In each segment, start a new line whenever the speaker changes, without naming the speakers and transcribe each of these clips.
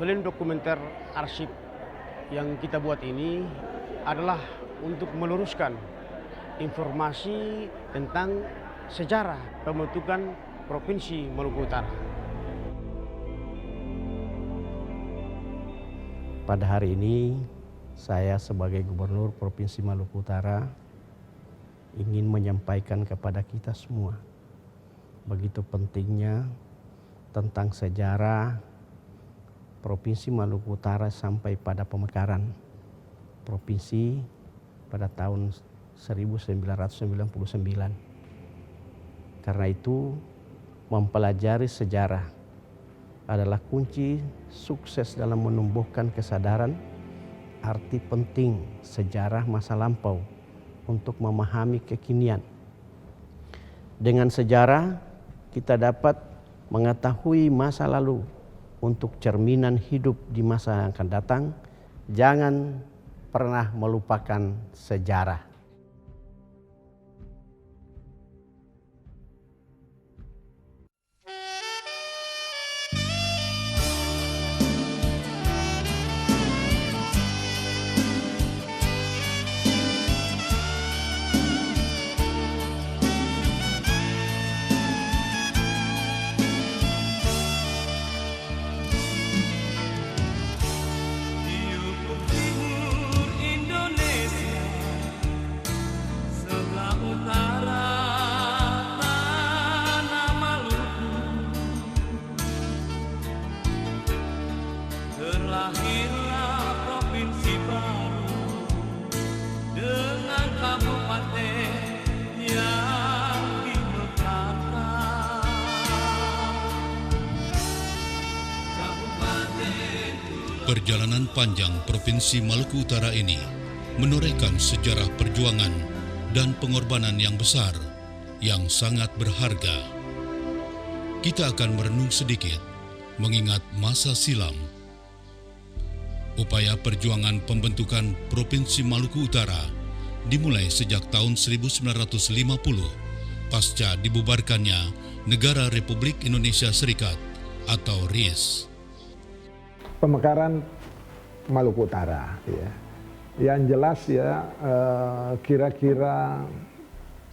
film dokumenter arsip yang kita buat ini adalah untuk meluruskan informasi tentang sejarah pembentukan Provinsi Maluku Utara.
Pada hari ini, saya sebagai Gubernur Provinsi Maluku Utara ingin menyampaikan kepada kita semua begitu pentingnya tentang sejarah Provinsi Maluku Utara sampai pada pemekaran provinsi pada tahun 1999. Karena itu, mempelajari sejarah adalah kunci sukses dalam menumbuhkan kesadaran arti penting sejarah masa lampau untuk memahami kekinian. Dengan sejarah, kita dapat mengetahui masa lalu untuk cerminan hidup di masa yang akan datang. Jangan pernah melupakan sejarah.
Terlahirlah provinsi baru dengan kabupaten yang dimekarkan.
Perjalanan panjang Provinsi Maluku Utara ini menorehkan sejarah perjuangan dan pengorbanan yang besar, yang sangat berharga. Kita akan merenung sedikit, mengingat masa silam. Upaya perjuangan pembentukan Provinsi Maluku Utara dimulai sejak tahun 1950 pasca dibubarkannya Negara Republik Indonesia Serikat atau RIS.
Pemekaran Maluku Utara, ya. Yang jelas ya, kira-kira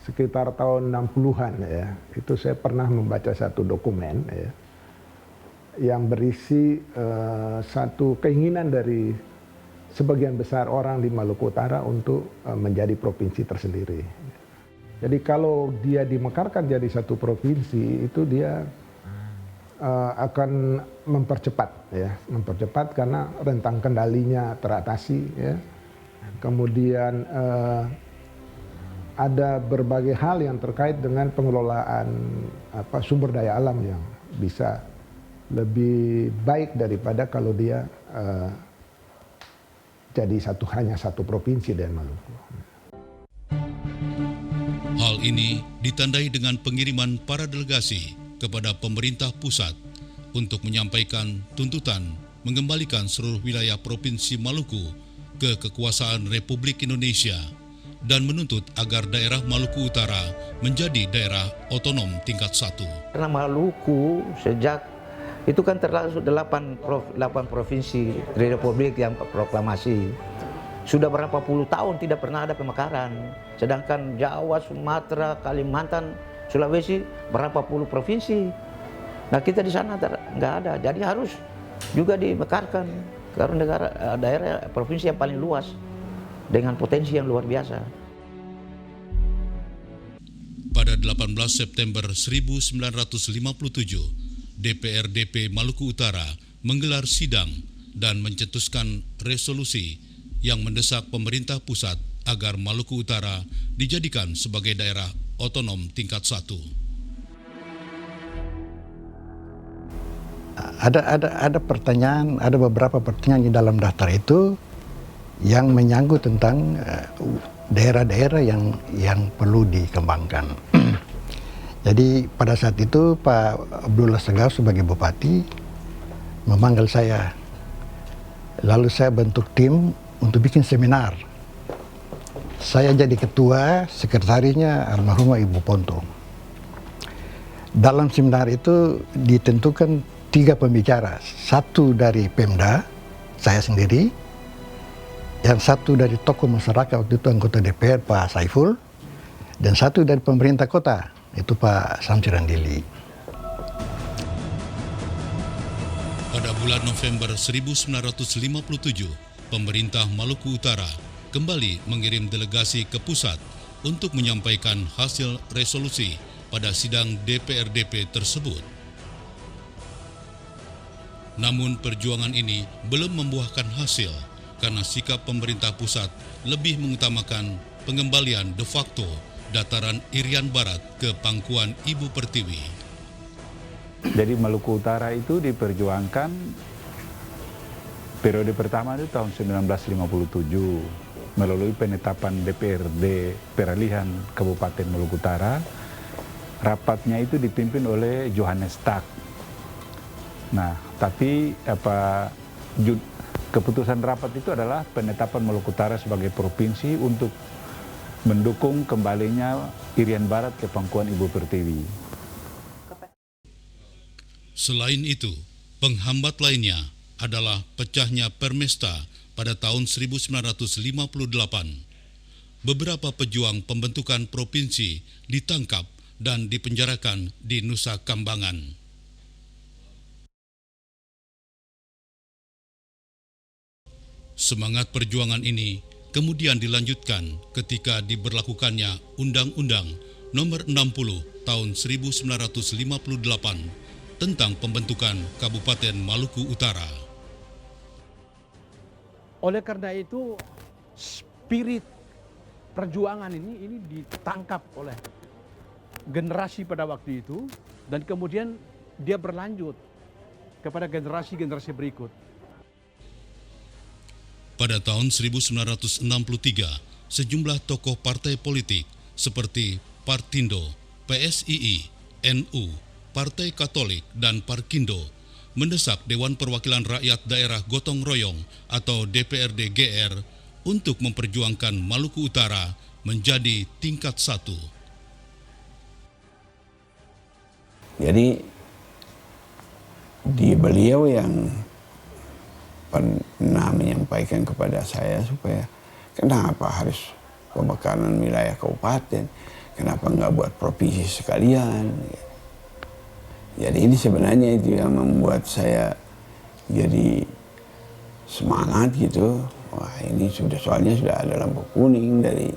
sekitar tahun 60-an ya, itu saya pernah membaca satu dokumen ya, yang berisi satu keinginan dari sebagian besar orang di Maluku Utara untuk menjadi provinsi tersendiri. Jadi kalau dia dimekarkan jadi satu provinsi, itu dia akan mempercepat karena rentang kendalinya teratasi ya. Kemudian ada berbagai hal yang terkait dengan pengelolaan sumber daya alam yang bisa lebih baik daripada kalau dia jadi hanya satu provinsi dari Maluku.
Hal ini ditandai dengan pengiriman para delegasi kepada pemerintah pusat untuk menyampaikan tuntutan mengembalikan seluruh wilayah Provinsi Maluku ke kekuasaan Republik Indonesia dan menuntut agar daerah Maluku Utara menjadi daerah otonom tingkat 1.
Karena Maluku sejak itu kan termasuk 8 provinsi di Republik yang proklamasi. Sudah berapa puluh tahun tidak pernah ada pemekaran. Sedangkan Jawa, Sumatera, Kalimantan, Sulawesi berapa puluh provinsi. Nah kita di sana nggak ada. Jadi harus juga dimekarkan karena daerah provinsi yang paling luas dengan potensi yang luar biasa.
Pada 18 September 1957, DPRDP Maluku Utara menggelar sidang dan mencetuskan resolusi yang mendesak pemerintah pusat agar Maluku Utara dijadikan sebagai daerah otonom tingkat 1.
Ada pertanyaan, ada beberapa pertanyaan di dalam daftar itu yang menyangkut tentang daerah-daerah yang perlu dikembangkan. Jadi pada saat itu Pak Abdullah Segaf sebagai Bupati memanggil saya. Lalu saya bentuk tim untuk bikin seminar. Saya jadi ketua, sekretarisnya almarhumah Ibu Ponto. Dalam seminar itu ditentukan 3 pembicara, 1 dari Pemda, saya sendiri, yang 1 dari tokoh masyarakat waktu itu anggota DPR Pak Saiful, dan 1 dari pemerintah kota, itu Pak Samsiran Dili.
Pada bulan November 1957, pemerintah Maluku Utara kembali mengirim delegasi ke pusat untuk menyampaikan hasil resolusi pada sidang DPRDP tersebut. Namun perjuangan ini belum membuahkan hasil karena sikap pemerintah pusat lebih mengutamakan pengembalian de facto dataran Irian Barat ke pangkuan Ibu Pertiwi.
Jadi Maluku Utara itu diperjuangkan periode pertama itu tahun 1957 melalui penetapan DPRD Peralihan Kabupaten Maluku Utara. Rapatnya itu dipimpin oleh Johannes Tak. Nah, tapi keputusan rapat itu adalah penetapan Maluku Utara sebagai provinsi untuk mendukung kembalinya Irian Barat ke pangkuan Ibu Pertiwi.
Selain itu, penghambat lainnya adalah pecahnya Permesta pada tahun 1958. Beberapa pejuang pembentukan provinsi ditangkap dan dipenjarakan di Nusa Kambangan. Semangat perjuangan ini kemudian dilanjutkan ketika diberlakukannya Undang-Undang Nomor 60 Tahun 1958 tentang pembentukan Kabupaten Maluku Utara.
Oleh karena itu, spirit perjuangan ini ditangkap oleh generasi pada waktu itu, dan kemudian dia berlanjut kepada generasi-generasi berikut.
Pada tahun 1963, sejumlah tokoh partai politik seperti Partindo, PSII, NU, Partai Katolik, dan Parkindo mendesak Dewan Perwakilan Rakyat Daerah Gotong Royong atau DPRD GR untuk memperjuangkan Maluku Utara menjadi tingkat 1.
Jadi beliau yang pernah menyampaikan kepada saya supaya kenapa harus pemekaran wilayah kabupaten, kenapa nggak buat provinsi sekalian. Jadi ini sebenarnya itu yang membuat saya jadi semangat gitu. Wah, ini soalnya sudah ada lampu kuning dari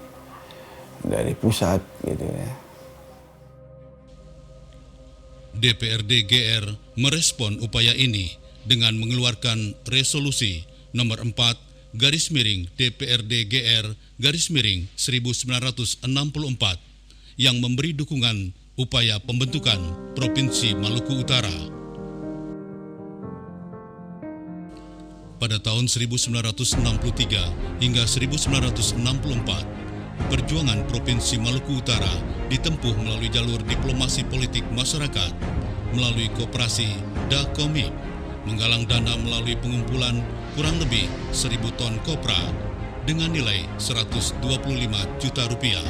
pusat gitu ya.
DPRD GR merespon upaya ini dengan mengeluarkan resolusi nomor 4 /DPRD GR /1964 yang memberi dukungan upaya pembentukan Provinsi Maluku Utara. Pada tahun 1963 hingga 1964, perjuangan Provinsi Maluku Utara ditempuh melalui jalur diplomasi politik masyarakat, melalui koperasi DAKOMIP, menggalang dana melalui pengumpulan kurang lebih 1.000 ton kopra dengan nilai 125 juta rupiah.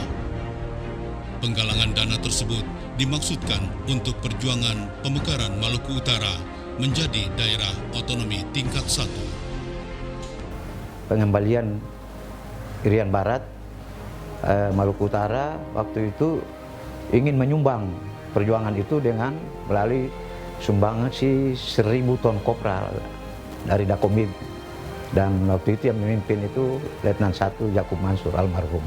Penggalangan dana tersebut dimaksudkan untuk perjuangan pemekaran Maluku Utara menjadi daerah otonomi tingkat 1.
Pengembalian Irian Barat, Maluku Utara waktu itu ingin menyumbang perjuangan itu dengan melalui sumbangan 1.000 ton kopra dari Dakomib, dan waktu itu yang memimpin itu Letnan 1 Yakub Mansur almarhum.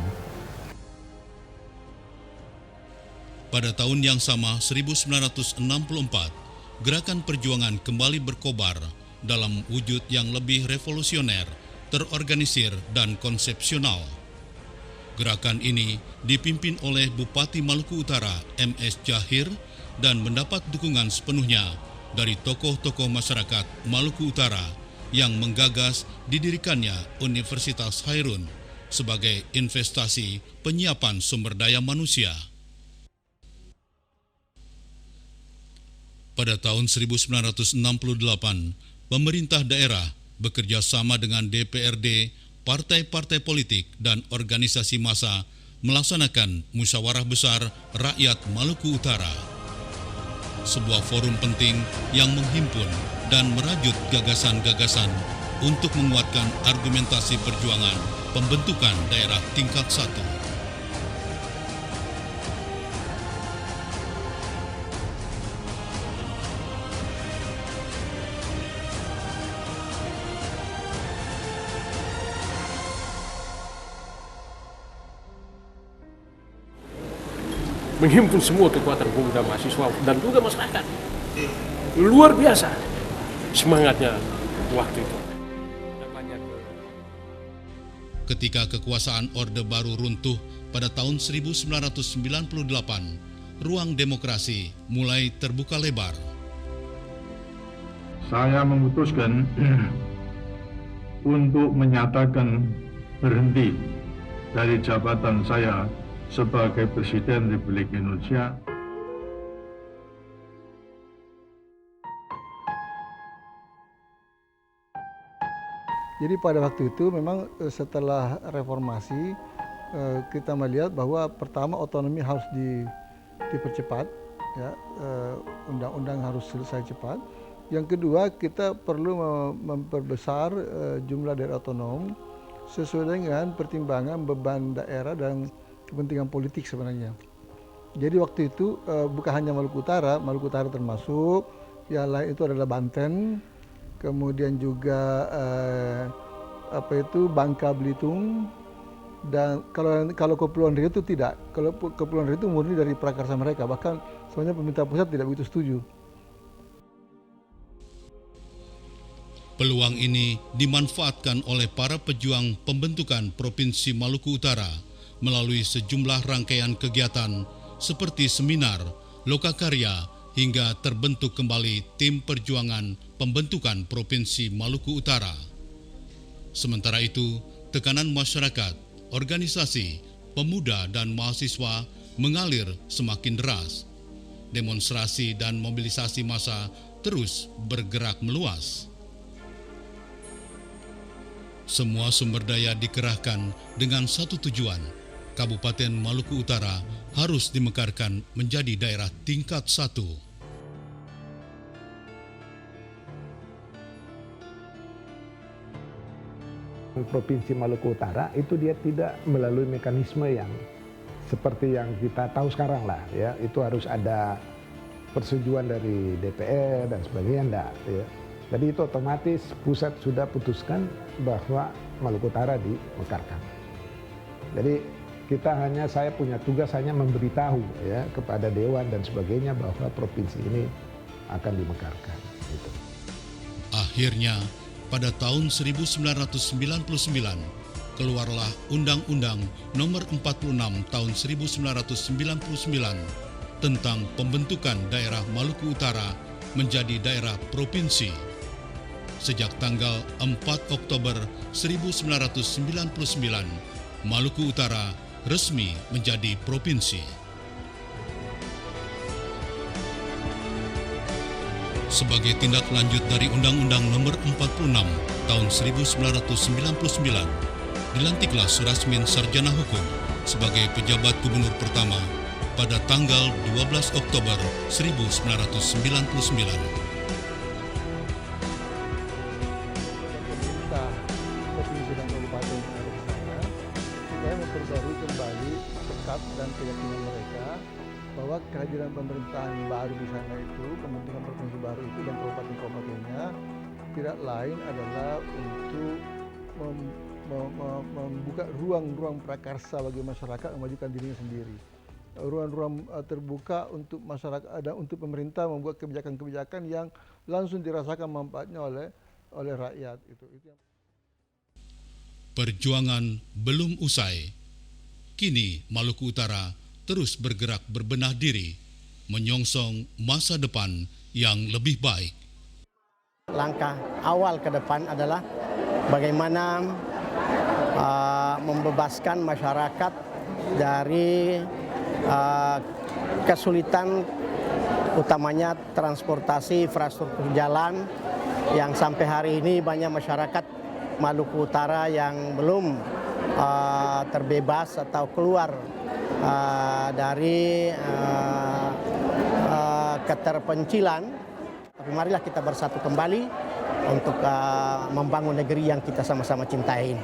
Pada tahun yang sama 1964, gerakan perjuangan kembali berkobar dalam wujud yang lebih revolusioner, terorganisir dan konsepsional. Gerakan ini dipimpin oleh Bupati Maluku Utara MS Jahir dan mendapat dukungan sepenuhnya dari tokoh-tokoh masyarakat Maluku Utara yang menggagas didirikannya Universitas Hairun sebagai investasi penyiapan sumber daya manusia. Pada tahun 1968, pemerintah daerah bekerja sama dengan DPRD, partai-partai politik, dan organisasi massa melaksanakan musyawarah besar rakyat Maluku Utara. sebuah forum penting yang menghimpun dan merajut gagasan-gagasan untuk menguatkan argumentasi perjuangan pembentukan daerah tingkat 1.
Menghimpun semua kekuatan pemuda mahasiswa dan juga masyarakat. Luar biasa semangatnya waktu itu.
Ketika kekuasaan Orde Baru runtuh pada tahun 1998, ruang demokrasi mulai terbuka lebar.
Saya memutuskan untuk menyatakan berhenti dari jabatan saya sebagai Presiden Republik Indonesia.
Jadi pada waktu itu memang setelah reformasi kita melihat bahwa pertama otonomi harus dipercepat, ya, undang-undang harus selesai cepat. Yang kedua kita perlu memperbesar jumlah daerah otonom sesuai dengan pertimbangan beban daerah dan kepentingan politik sebenarnya. Jadi waktu itu bukan hanya Maluku Utara termasuk, yang lain itu adalah Banten, kemudian juga Bangka Belitung, dan kalau Kepulauan Riau itu tidak. Kalau Kepulauan Riau itu murni dari prakarsa mereka, bahkan sebenarnya pemerintah pusat tidak begitu setuju.
Peluang ini dimanfaatkan oleh para pejuang pembentukan Provinsi Maluku Utara melalui sejumlah rangkaian kegiatan seperti seminar, lokakarya, hingga terbentuk kembali tim perjuangan pembentukan Provinsi Maluku Utara. Sementara itu, tekanan masyarakat, organisasi, pemuda dan mahasiswa mengalir semakin deras. Demonstrasi dan mobilisasi massa terus bergerak meluas. Semua sumber daya dikerahkan dengan satu tujuan. Kabupaten Maluku Utara harus dimekarkan menjadi daerah tingkat 1.
Provinsi Maluku Utara itu dia tidak melalui mekanisme yang seperti yang kita tahu sekarang lah, ya. Itu harus ada persetujuan dari DPR dan sebagainya, enggak, ya. Jadi itu otomatis pusat sudah putuskan bahwa Maluku Utara dimekarkan. Jadi saya punya tugas hanya memberitahu, ya, kepada Dewan dan sebagainya bahwa provinsi ini akan dimekarkan. Gitu.
Akhirnya, pada tahun 1999, keluarlah Undang-Undang Nomor 46 Tahun 1999 tentang pembentukan daerah Maluku Utara menjadi daerah provinsi. Sejak tanggal 4 Oktober 1999, Maluku Utara resmi menjadi provinsi. Sebagai tindak lanjut dari Undang-Undang Nomor 46 Tahun 1999, dilantiklah Surasmin Sarjana Hukum sebagai pejabat gubernur pertama pada tanggal 12 Oktober 1999.
Memperbarui kembali sikap dan keyakinan mereka bahwa kehadiran pemerintahan baru di sana itu, pembentukan provinsi baru itu dan kabupaten-kabupatennya tidak lain adalah untuk membuka ruang-ruang prakarsa bagi masyarakat memajukan dirinya sendiri. Ruang-ruang terbuka untuk masyarakat dan untuk pemerintah membuat kebijakan-kebijakan yang langsung dirasakan manfaatnya oleh rakyat. Itu yang...
Perjuangan belum usai. Kini Maluku Utara terus bergerak berbenah diri, menyongsong masa depan yang lebih baik.
Langkah awal ke depan adalah bagaimana membebaskan masyarakat dari kesulitan, utamanya transportasi, infrastruktur jalan, yang sampai hari ini banyak masyarakat Maluku Utara yang belum terbebas atau keluar dari keterpencilan, tapi marilah kita bersatu kembali untuk membangun negeri yang kita sama-sama cintai ini.